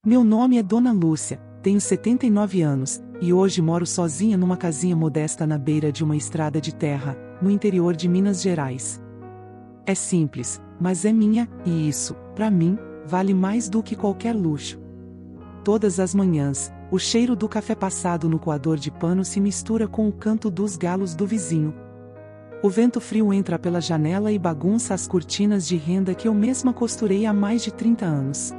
Meu nome é Dona Lúcia, tenho 79 anos, e hoje moro sozinha numa casinha modesta na beira de uma estrada de terra, no interior de Minas Gerais. É simples, mas é minha, e isso, para mim, vale mais do que qualquer luxo. Todas as manhãs, o cheiro do café passado no coador de pano se mistura com o canto dos galos do vizinho. O vento frio entra pela janela e bagunça as cortinas de renda que eu mesma costurei há mais de 30 anos.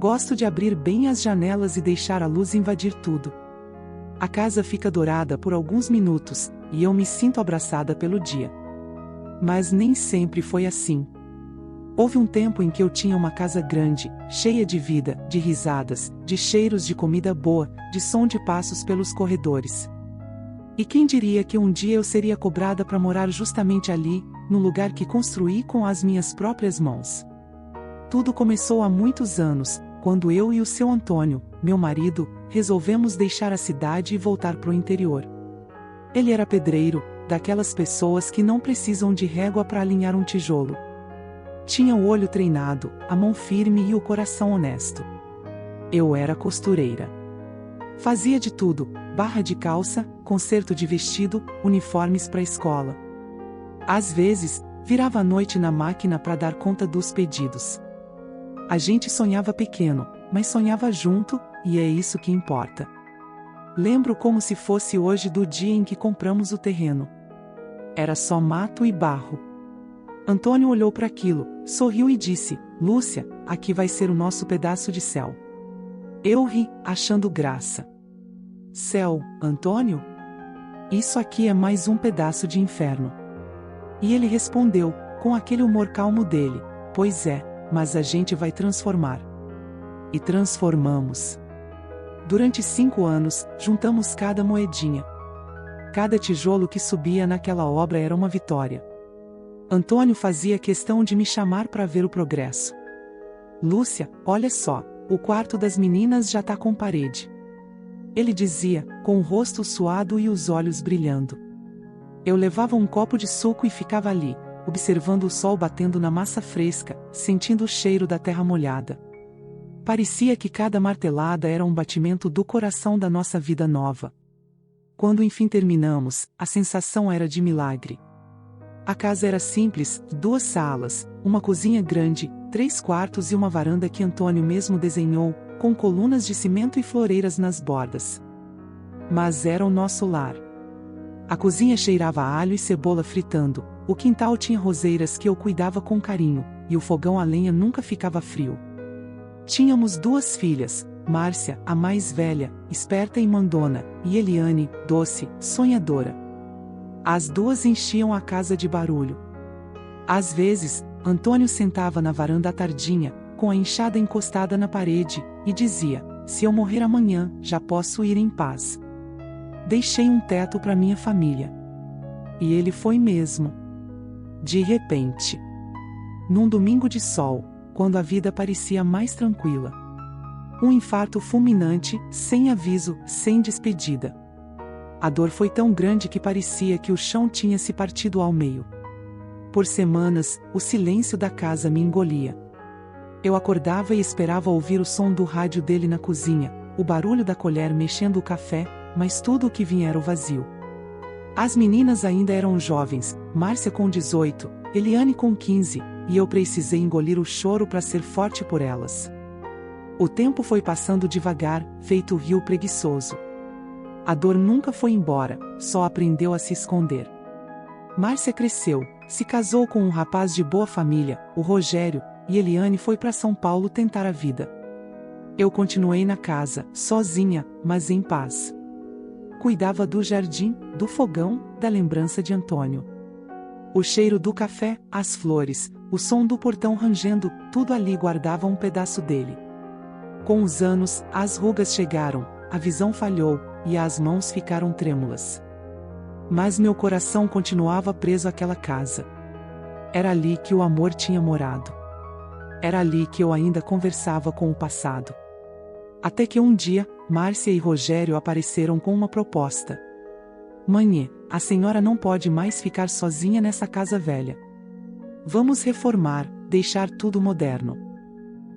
Gosto de abrir bem as janelas e deixar a luz invadir tudo. A casa fica dourada por alguns minutos, e eu me sinto abraçada pelo dia. Mas nem sempre foi assim. Houve um tempo em que eu tinha uma casa grande, cheia de vida, de risadas, de cheiros de comida boa, de som de passos pelos corredores. E quem diria que um dia eu seria cobrada para morar justamente ali, no lugar que construí com as minhas próprias mãos. Tudo começou há muitos anos, quando eu e o seu Antônio, meu marido, resolvemos deixar a cidade e voltar pro interior. Ele era pedreiro, daquelas pessoas que não precisam de régua para alinhar um tijolo. Tinha o olho treinado, a mão firme e o coração honesto. Eu era costureira. Fazia de tudo, barra de calça, conserto de vestido, uniformes para a escola. Às vezes, virava a noite na máquina para dar conta dos pedidos. A gente sonhava pequeno, mas sonhava junto, e é isso que importa. Lembro como se fosse hoje do dia em que compramos o terreno. Era só mato e barro. Antônio olhou para aquilo, sorriu e disse: "Lúcia, aqui vai ser o nosso pedaço de céu." Eu ri, achando graça. "Céu, Antônio? Isso aqui é mais um pedaço de inferno." E ele respondeu, com aquele humor calmo dele: "Pois é, mas a gente vai transformar." E transformamos. Durante 5 anos, juntamos cada moedinha. Cada tijolo que subia naquela obra era uma vitória. Antônio fazia questão de me chamar para ver o progresso. "Lúcia, olha só, o quarto das meninas já tá com parede." Ele dizia, com o rosto suado e os olhos brilhando. Eu levava um copo de suco e ficava ali, observando o sol batendo na massa fresca, sentindo o cheiro da terra molhada. Parecia que cada martelada era um batimento do coração da nossa vida nova. Quando enfim terminamos, a sensação era de milagre. A casa era simples, 2 salas, uma cozinha grande, 3 quartos e uma varanda que Antônio mesmo desenhou, com colunas de cimento e floreiras nas bordas. Mas era o nosso lar. A cozinha cheirava a alho e cebola fritando, o quintal tinha roseiras que eu cuidava com carinho, e o fogão a lenha nunca ficava frio. Tínhamos 2 filhas, Márcia, a mais velha, esperta e mandona, e Eliane, doce, sonhadora. As 2 enchiam a casa de barulho. Às vezes, Antônio sentava na varanda à tardinha, com a enxada encostada na parede, e dizia: "Se eu morrer amanhã, já posso ir em paz. Deixei um teto para minha família." E ele foi mesmo. De repente. Num domingo de sol, quando a vida parecia mais tranquila. Um infarto fulminante, sem aviso, sem despedida. A dor foi tão grande que parecia que o chão tinha se partido ao meio. Por semanas, o silêncio da casa me engolia. Eu acordava e esperava ouvir o som do rádio dele na cozinha, o barulho da colher mexendo o café, mas tudo o que vinha era o vazio. As meninas ainda eram jovens, Márcia com 18, Eliane com 15, e eu precisei engolir o choro para ser forte por elas. O tempo foi passando devagar, feito rio preguiçoso. A dor nunca foi embora, só aprendeu a se esconder. Márcia cresceu, se casou com um rapaz de boa família, o Rogério, e Eliane foi para São Paulo tentar a vida. Eu continuei na casa, sozinha, mas em paz. Cuidava do jardim, do fogão, da lembrança de Antônio. O cheiro do café, as flores, o som do portão rangendo, tudo ali guardava um pedaço dele. Com os anos, as rugas chegaram, a visão falhou, e as mãos ficaram trêmulas. Mas meu coração continuava preso àquela casa. Era ali que o amor tinha morado. Era ali que eu ainda conversava com o passado. Até que um dia, Márcia e Rogério apareceram com uma proposta. "Mãe, a senhora não pode mais ficar sozinha nessa casa velha. Vamos reformar, deixar tudo moderno.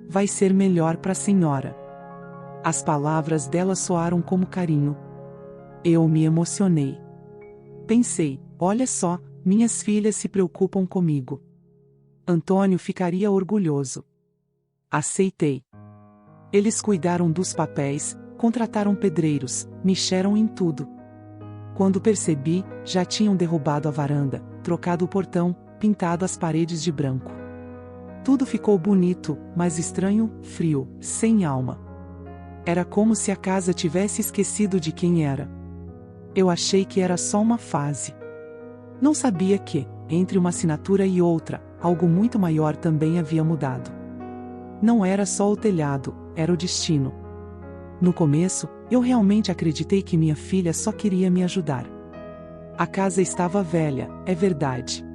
Vai ser melhor para a senhora." As palavras dela soaram como carinho. Eu me emocionei. Pensei, olha só, minhas filhas se preocupam comigo. Antônio ficaria orgulhoso. Aceitei. Eles cuidaram dos papéis, contrataram pedreiros, mexeram em tudo. Quando percebi, já tinham derrubado a varanda, trocado o portão, pintado as paredes de branco. Tudo ficou bonito, mas estranho, frio, sem alma. Era como se a casa tivesse esquecido de quem era. Eu achei que era só uma fase. Não sabia que, entre uma assinatura e outra, algo muito maior também havia mudado. Não era só o telhado, era o destino. No começo, eu realmente acreditei que minha filha só queria me ajudar. A casa estava velha, é verdade.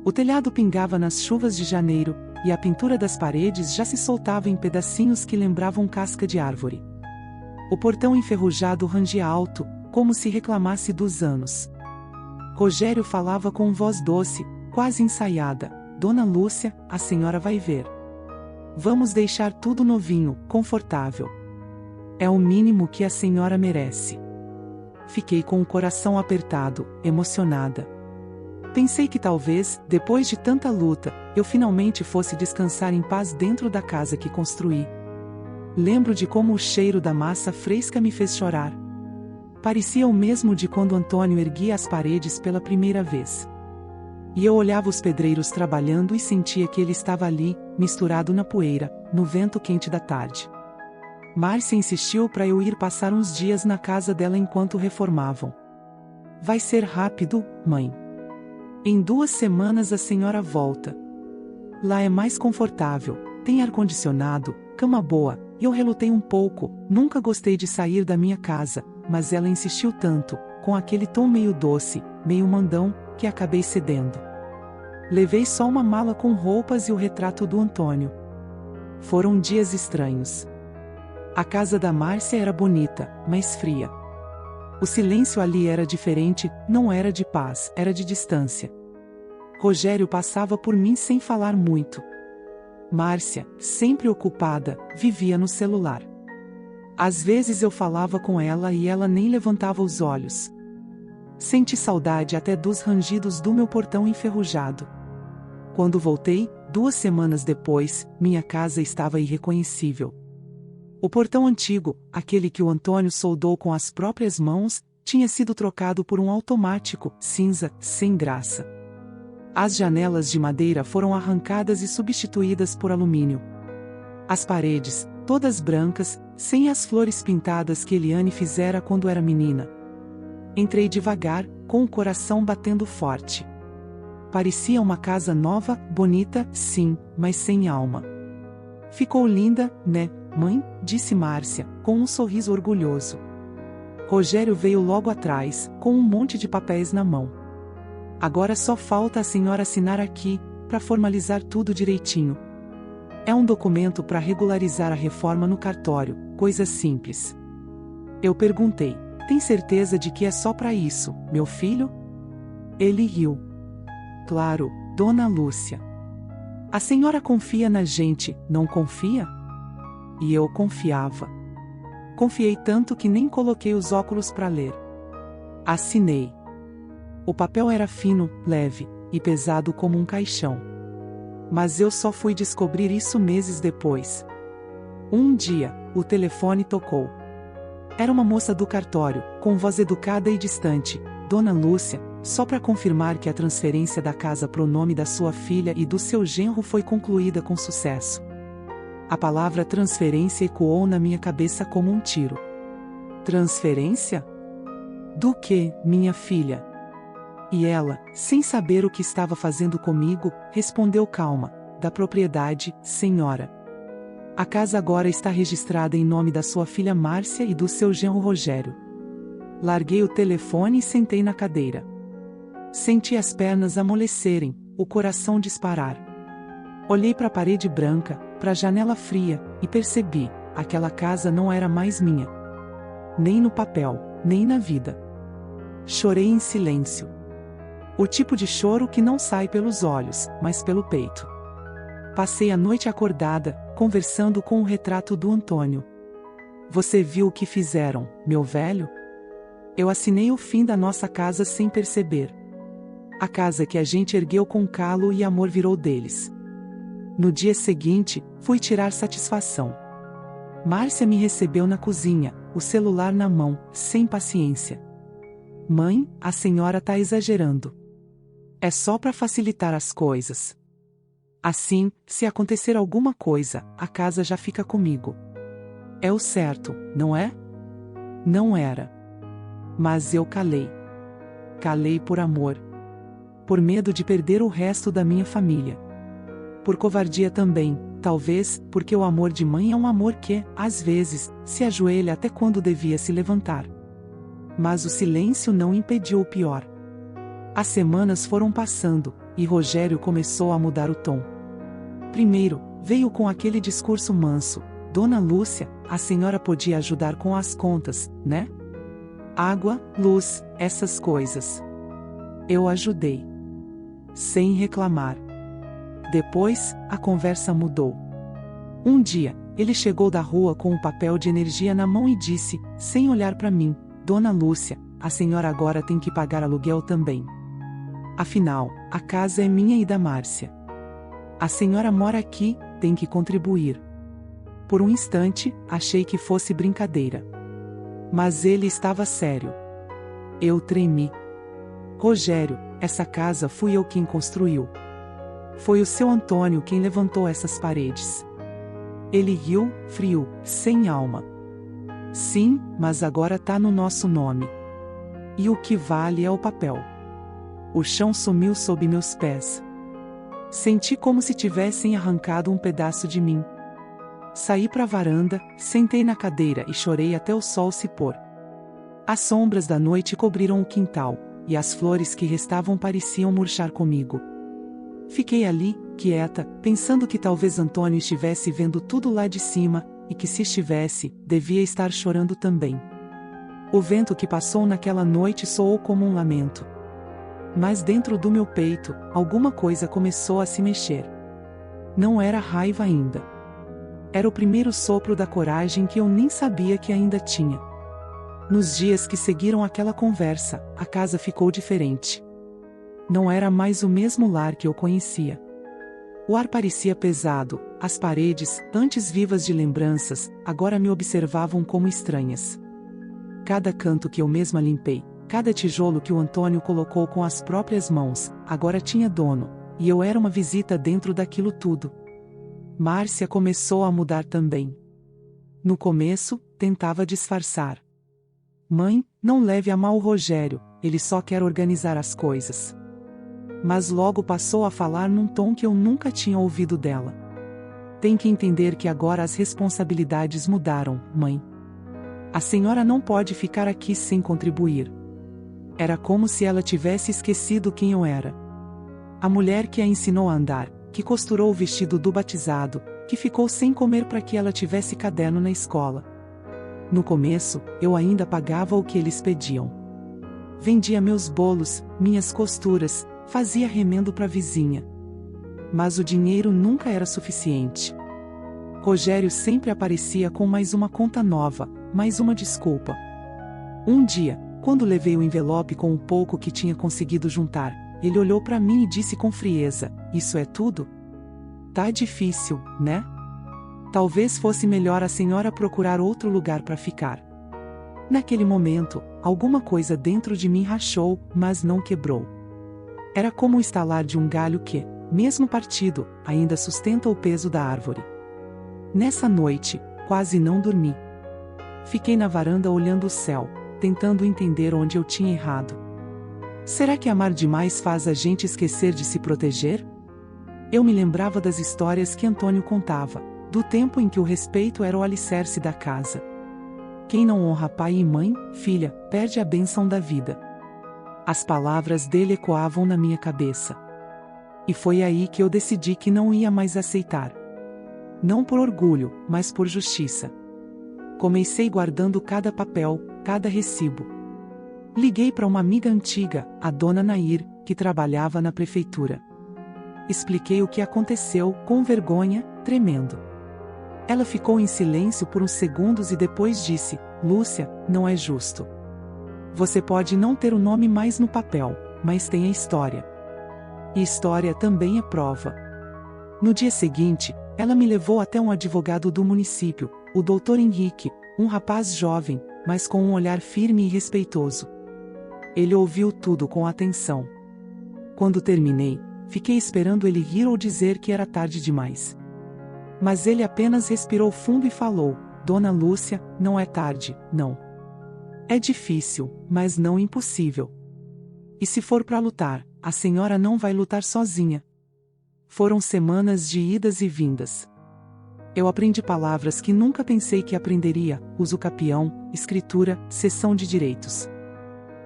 O telhado pingava nas chuvas de janeiro, e a pintura das paredes já se soltava em pedacinhos que lembravam casca de árvore. O portão enferrujado rangia alto, como se reclamasse dos anos. Rogério falava com voz doce, quase ensaiada. Dona Lúcia, a senhora vai ver. Vamos deixar tudo novinho, confortável. É o mínimo que a senhora merece. Fiquei com o coração apertado, emocionada. Pensei que talvez, depois de tanta luta, eu finalmente fosse descansar em paz dentro da casa que construí. Lembro de como o cheiro da massa fresca me fez chorar. Parecia o mesmo de quando Antônio erguia as paredes pela primeira vez. E eu olhava os pedreiros trabalhando e sentia que ele estava ali, misturado na poeira, no vento quente da tarde. Márcia insistiu para eu ir passar uns dias na casa dela enquanto reformavam. Vai ser rápido, mãe. Em 2 semanas a senhora volta. Lá é mais confortável, tem ar-condicionado, cama boa, e eu relutei um pouco, nunca gostei de sair da minha casa, mas ela insistiu tanto, com aquele tom meio doce, meio mandão, que acabei cedendo. Levei só uma mala com roupas e o retrato do Antônio. Foram dias estranhos. A casa da Márcia era bonita, mas fria. O silêncio ali era diferente, não era de paz, era de distância. Rogério passava por mim sem falar muito. Márcia, sempre ocupada, vivia no celular. Às vezes eu falava com ela e ela nem levantava os olhos. Senti saudade até dos rangidos do meu portão enferrujado. Quando voltei, 2 semanas depois, minha casa estava irreconhecível. O portão antigo, aquele que o Antônio soldou com as próprias mãos, tinha sido trocado por um automático, cinza, sem graça. As janelas de madeira foram arrancadas e substituídas por alumínio. As paredes, todas brancas, sem as flores pintadas que Eliane fizera quando era menina. Entrei devagar, com o coração batendo forte. Parecia uma casa nova, bonita, sim, mas sem alma. Ficou linda, né, mãe? Disse Márcia, com um sorriso orgulhoso. Rogério veio logo atrás, com um monte de papéis na mão. Agora só falta a senhora assinar aqui, para formalizar tudo direitinho. É um documento para regularizar a reforma no cartório, coisa simples. Eu perguntei, tem certeza de que é só para isso, meu filho? Ele riu. Claro, Dona Lúcia. A senhora confia na gente, não confia? E eu confiava. Confiei tanto que nem coloquei os óculos para ler. Assinei. O papel era fino, leve, e pesado como um caixão. Mas eu só fui descobrir isso meses depois. Um dia, o telefone tocou. Era uma moça do cartório, com voz educada e distante. Dona Lúcia, só para confirmar que a transferência da casa pro nome da sua filha e do seu genro foi concluída com sucesso. A palavra transferência ecoou na minha cabeça como um tiro. Transferência? Do que, minha filha? E ela, sem saber o que estava fazendo comigo, respondeu calma, da propriedade, senhora. A casa agora está registrada em nome da sua filha Márcia e do seu genro Rogério. Larguei o telefone e sentei na cadeira. Senti as pernas amolecerem, o coração disparar. Olhei para a parede branca, para a janela fria, e percebi, aquela casa não era mais minha. Nem no papel, nem na vida. Chorei em silêncio. O tipo de choro que não sai pelos olhos, mas pelo peito. Passei a noite acordada, conversando com o retrato do Antônio. Você viu o que fizeram, meu velho? Eu assinei o fim da nossa casa sem perceber. A casa que a gente ergueu com calo e amor virou deles. No dia seguinte, fui tirar satisfação. Márcia me recebeu na cozinha, o celular na mão, sem paciência. Mãe, a senhora tá exagerando. É só para facilitar as coisas. Assim, se acontecer alguma coisa, a casa já fica comigo. É o certo, não é? Não era. Mas eu calei. Calei por amor. Por medo de perder o resto da minha família. Por covardia também, talvez, porque o amor de mãe é um amor que, às vezes, se ajoelha até quando devia se levantar. Mas o silêncio não impediu o pior. As semanas foram passando, e Rogério começou a mudar o tom. Primeiro, veio com aquele discurso manso: Dona Lúcia, a senhora podia ajudar com as contas, né? Água, luz, essas coisas. Eu ajudei. Sem reclamar. Depois, a conversa mudou. Um dia, ele chegou da rua com um papel de energia na mão e disse, sem olhar para mim: Dona Lúcia, a senhora agora tem que pagar aluguel também. Afinal, a casa é minha e da Márcia. A senhora mora aqui, tem que contribuir. Por um instante, achei que fosse brincadeira. Mas ele estava sério. Eu tremi. Rogério, essa casa fui eu quem construiu. Foi o seu Antônio quem levantou essas paredes. Ele riu, frio, sem alma. Sim, mas agora tá no nosso nome. E o que vale é o papel. O chão sumiu sob meus pés. Senti como se tivessem arrancado um pedaço de mim. Saí para a varanda, sentei na cadeira e chorei até o sol se pôr. As sombras da noite cobriram o quintal, e as flores que restavam pareciam murchar comigo. Fiquei ali, quieta, pensando que talvez Antônio estivesse vendo tudo lá de cima, e que se estivesse, devia estar chorando também. O vento que passou naquela noite soou como um lamento. Mas dentro do meu peito, alguma coisa começou a se mexer. Não era raiva ainda. Era o primeiro sopro da coragem que eu nem sabia que ainda tinha. Nos dias que seguiram aquela conversa, a casa ficou diferente. Não era mais o mesmo lar que eu conhecia. O ar parecia pesado, as paredes, antes vivas de lembranças, agora me observavam como estranhas. Cada canto que eu mesma limpei, cada tijolo que o Antônio colocou com as próprias mãos, agora tinha dono, e eu era uma visita dentro daquilo tudo. Márcia começou a mudar também. No começo, tentava disfarçar. Mãe, não leve a mal o Rogério, ele só quer organizar as coisas. Mas logo passou a falar num tom que eu nunca tinha ouvido dela. Tem que entender que agora as responsabilidades mudaram, mãe. A senhora não pode ficar aqui sem contribuir. Era como se ela tivesse esquecido quem eu era. A mulher que a ensinou a andar, que costurou o vestido do batizado, que ficou sem comer para que ela tivesse caderno na escola. No começo, eu ainda pagava o que eles pediam. Vendia meus bolos, minhas costuras, fazia remendo para a vizinha. Mas o dinheiro nunca era suficiente. Rogério sempre aparecia com mais uma conta nova, mais uma desculpa. Um dia, quando levei o envelope com o pouco que tinha conseguido juntar, ele olhou para mim e disse com frieza: Isso é tudo? Tá difícil, né? Talvez fosse melhor a senhora procurar outro lugar para ficar. Naquele momento, alguma coisa dentro de mim rachou, mas não quebrou. Era como o estalar de um galho que, mesmo partido, ainda sustenta o peso da árvore. Nessa noite, quase não dormi. Fiquei na varanda olhando o céu, tentando entender onde eu tinha errado. Será que amar demais faz a gente esquecer de se proteger? Eu me lembrava das histórias que Antônio contava, do tempo em que o respeito era o alicerce da casa. Quem não honra pai e mãe, filha, perde a bênção da vida. As palavras dele ecoavam na minha cabeça. E foi aí que eu decidi que não ia mais aceitar. Não por orgulho, mas por justiça. Comecei guardando cada papel, cada recibo. Liguei para uma amiga antiga, a dona Nair, que trabalhava na prefeitura. Expliquei o que aconteceu, com vergonha, tremendo. Ela ficou em silêncio por uns segundos e depois disse: Lúcia, não é justo. Você pode não ter o nome mais no papel, mas tem a história. E história também é prova. No dia seguinte, ela me levou até um advogado do município, o Dr. Henrique, um rapaz jovem, mas com um olhar firme e respeitoso. Ele ouviu tudo com atenção. Quando terminei, fiquei esperando ele rir ou dizer que era tarde demais. Mas ele apenas respirou fundo e falou: Dona Lúcia, não é tarde, não. É difícil, mas não impossível. E se for para lutar, a senhora não vai lutar sozinha. Foram semanas de idas e vindas. Eu aprendi palavras que nunca pensei que aprenderia: uso capião, escritura, cessão de direitos.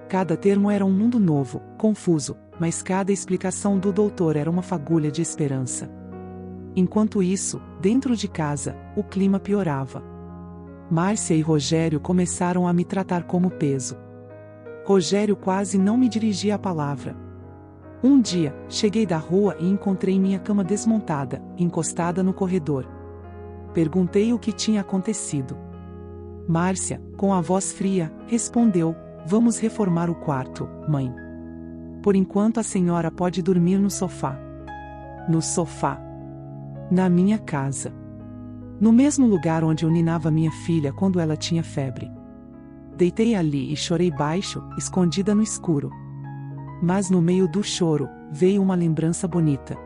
Cada termo era um mundo novo, confuso, mas cada explicação do doutor era uma fagulha de esperança. Enquanto isso, dentro de casa, o clima piorava. Márcia e Rogério começaram a me tratar como peso. Rogério quase não me dirigia a palavra. Um dia, cheguei da rua e encontrei minha cama desmontada, encostada no corredor. Perguntei o que tinha acontecido. Márcia, com a voz fria, respondeu: Vamos reformar o quarto, mãe. Por enquanto a senhora pode dormir no sofá. No sofá. Na minha casa. No mesmo lugar onde eu ninava minha filha quando ela tinha febre. Deitei ali e chorei baixo, escondida no escuro. Mas no meio do choro, veio uma lembrança bonita.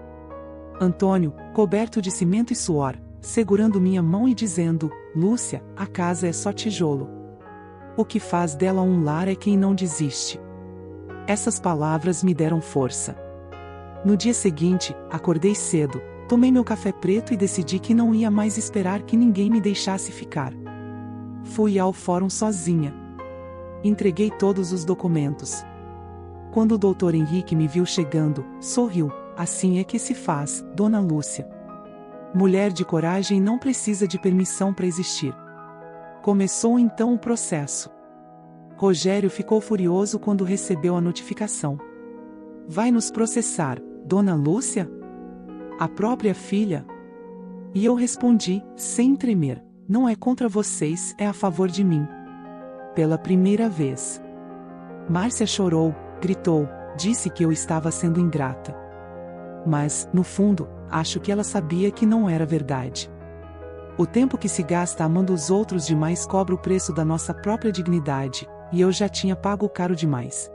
Antônio, coberto de cimento e suor, segurando minha mão e dizendo: Lúcia, a casa é só tijolo. O que faz dela um lar é quem não desiste. Essas palavras me deram força. No dia seguinte, acordei cedo, tomei meu café preto e decidi que não ia mais esperar que ninguém me deixasse ficar. Fui ao fórum sozinha. Entreguei todos os documentos. Quando o doutor Henrique me viu chegando, sorriu: Assim é que se faz, Dona Lúcia. Mulher de coragem não precisa de permissão para existir. Começou então o processo. Rogério ficou furioso quando recebeu a notificação. Vai nos processar, Dona Lúcia? A própria filha? E eu respondi, sem tremer: Não é contra vocês, é a favor de mim. Pela primeira vez. Márcia chorou, gritou, disse que eu estava sendo ingrata. Mas, no fundo, acho que ela sabia que não era verdade. O tempo que se gasta amando os outros demais cobra o preço da nossa própria dignidade, e eu já tinha pago caro demais.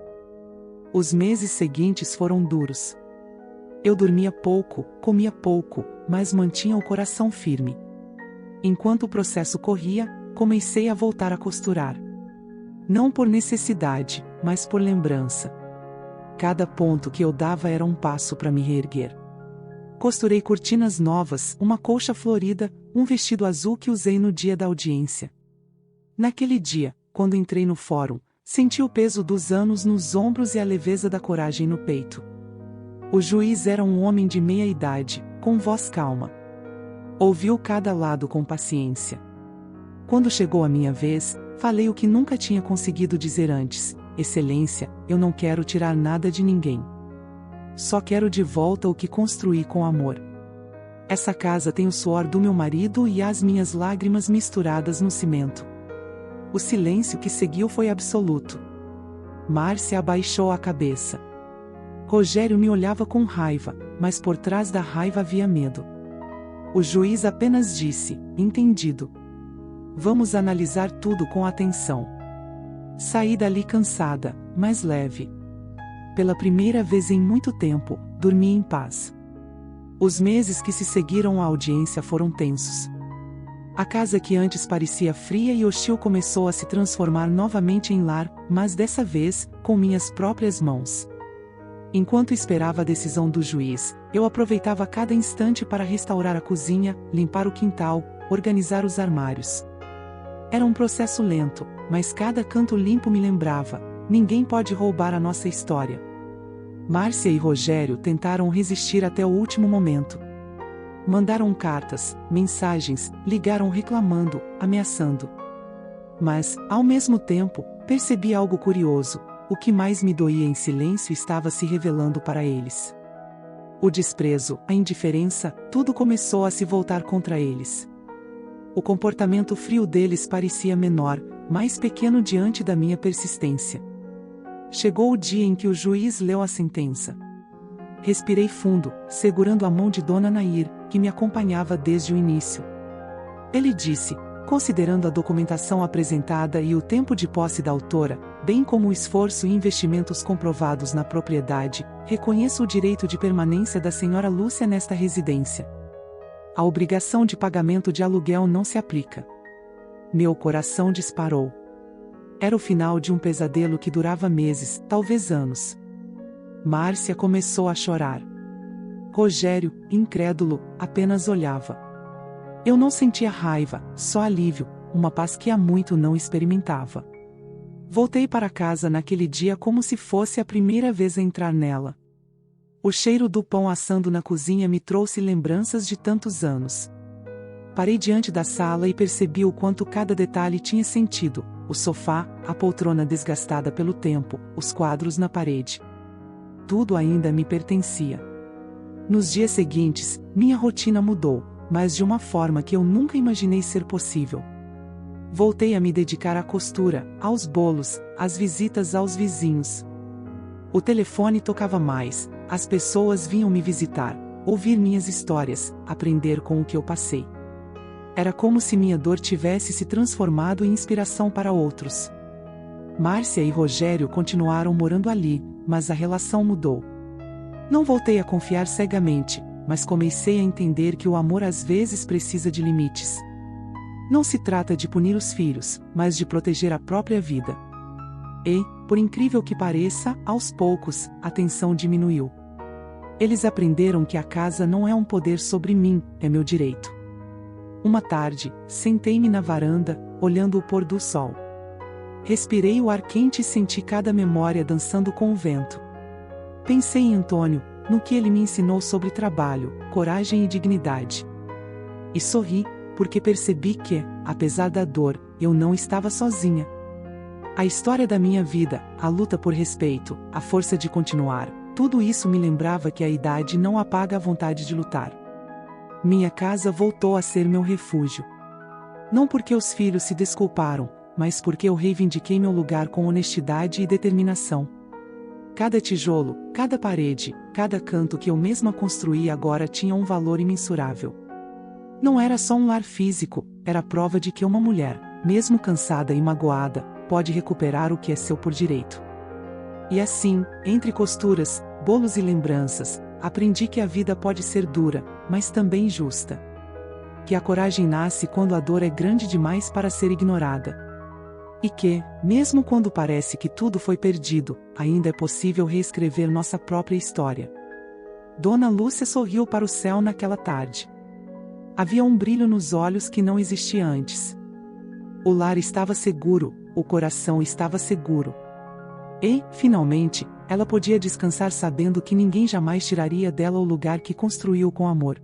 Os meses seguintes foram duros. Eu dormia pouco, comia pouco, mas mantinha o coração firme. Enquanto o processo corria, comecei a voltar a costurar. Não por necessidade, mas por lembrança. Cada ponto que eu dava era um passo para me reerguer. Costurei cortinas novas, uma colcha florida, um vestido azul que usei no dia da audiência. Naquele dia, quando entrei no fórum, senti o peso dos anos nos ombros e a leveza da coragem no peito. O juiz era um homem de meia idade, com voz calma. Ouviu cada lado com paciência. Quando chegou a minha vez, falei o que nunca tinha conseguido dizer antes: Excelência, eu não quero tirar nada de ninguém. Só quero de volta o que construí com amor. Essa casa tem o suor do meu marido e as minhas lágrimas misturadas no cimento. O silêncio que seguiu foi absoluto. Márcia abaixou a cabeça. Rogério me olhava com raiva, mas por trás da raiva havia medo. O juiz apenas disse: Entendido. Vamos analisar tudo com atenção. Saí dali cansada, mas leve. Pela primeira vez em muito tempo, dormi em paz. Os meses que se seguiram à audiência foram tensos. A casa que antes parecia fria e hostil começou a se transformar novamente em lar, mas dessa vez, com minhas próprias mãos. Enquanto esperava a decisão do juiz, eu aproveitava cada instante para restaurar a cozinha, limpar o quintal, organizar os armários. Era um processo lento, mas cada canto limpo me lembrava: ninguém pode roubar a nossa história. Márcia e Rogério tentaram resistir até o último momento. Mandaram cartas, mensagens, ligaram reclamando, ameaçando. Mas, ao mesmo tempo, percebi algo curioso: o que mais me doía em silêncio estava se revelando para eles. O desprezo, a indiferença, tudo começou a se voltar contra eles. O comportamento frio deles parecia menor, mais pequeno diante da minha persistência. Chegou o dia em que o juiz leu a sentença. Respirei fundo, segurando a mão de Dona Nair, que me acompanhava desde o início. Ele disse: considerando a documentação apresentada e o tempo de posse da autora, bem como o esforço e investimentos comprovados na propriedade, reconheço o direito de permanência da senhora Lúcia nesta residência. A obrigação de pagamento de aluguel não se aplica. Meu coração disparou. Era o final de um pesadelo que durava meses, talvez anos. Márcia começou a chorar. Rogério, incrédulo, apenas olhava. Eu não sentia raiva, só alívio, uma paz que há muito não experimentava. Voltei para casa naquele dia como se fosse a primeira vez a entrar nela. O cheiro do pão assando na cozinha me trouxe lembranças de tantos anos. Parei diante da sala e percebi o quanto cada detalhe tinha sentido: o sofá, a poltrona desgastada pelo tempo, os quadros na parede. Tudo ainda me pertencia. Nos dias seguintes, minha rotina mudou, mas de uma forma que eu nunca imaginei ser possível. Voltei a me dedicar à costura, aos bolos, às visitas aos vizinhos. O telefone tocava mais, as pessoas vinham me visitar, ouvir minhas histórias, aprender com o que eu passei. Era como se minha dor tivesse se transformado em inspiração para outros. Márcia e Rogério continuaram morando ali, mas a relação mudou. Não voltei a confiar cegamente, mas comecei a entender que o amor às vezes precisa de limites. Não se trata de punir os filhos, mas de proteger a própria vida. E, por incrível que pareça, aos poucos, a tensão diminuiu. Eles aprenderam que a casa não é um poder sobre mim, é meu direito. Uma tarde, sentei-me na varanda, olhando o pôr do sol. Respirei o ar quente e senti cada memória dançando com o vento. Pensei em Antônio, no que ele me ensinou sobre trabalho, coragem e dignidade. E sorri, porque percebi que, apesar da dor, eu não estava sozinha. A história da minha vida, a luta por respeito, a força de continuar, tudo isso me lembrava que a idade não apaga a vontade de lutar. Minha casa voltou a ser meu refúgio. Não porque os filhos se desculparam, mas porque eu reivindiquei meu lugar com honestidade e determinação. Cada tijolo, cada parede, cada canto que eu mesma construí agora tinha um valor imensurável. Não era só um lar físico, era prova de que uma mulher, mesmo cansada e magoada, pode recuperar o que é seu por direito. E assim, entre costuras, bolos e lembranças, aprendi que a vida pode ser dura, mas também justa. Que a coragem nasce quando a dor é grande demais para ser ignorada. E que, mesmo quando parece que tudo foi perdido, ainda é possível reescrever nossa própria história. Dona Lúcia sorriu para o céu naquela tarde. Havia um brilho nos olhos que não existia antes. O lar estava seguro, o coração estava seguro. E, finalmente, ela podia descansar sabendo que ninguém jamais tiraria dela o lugar que construiu com amor.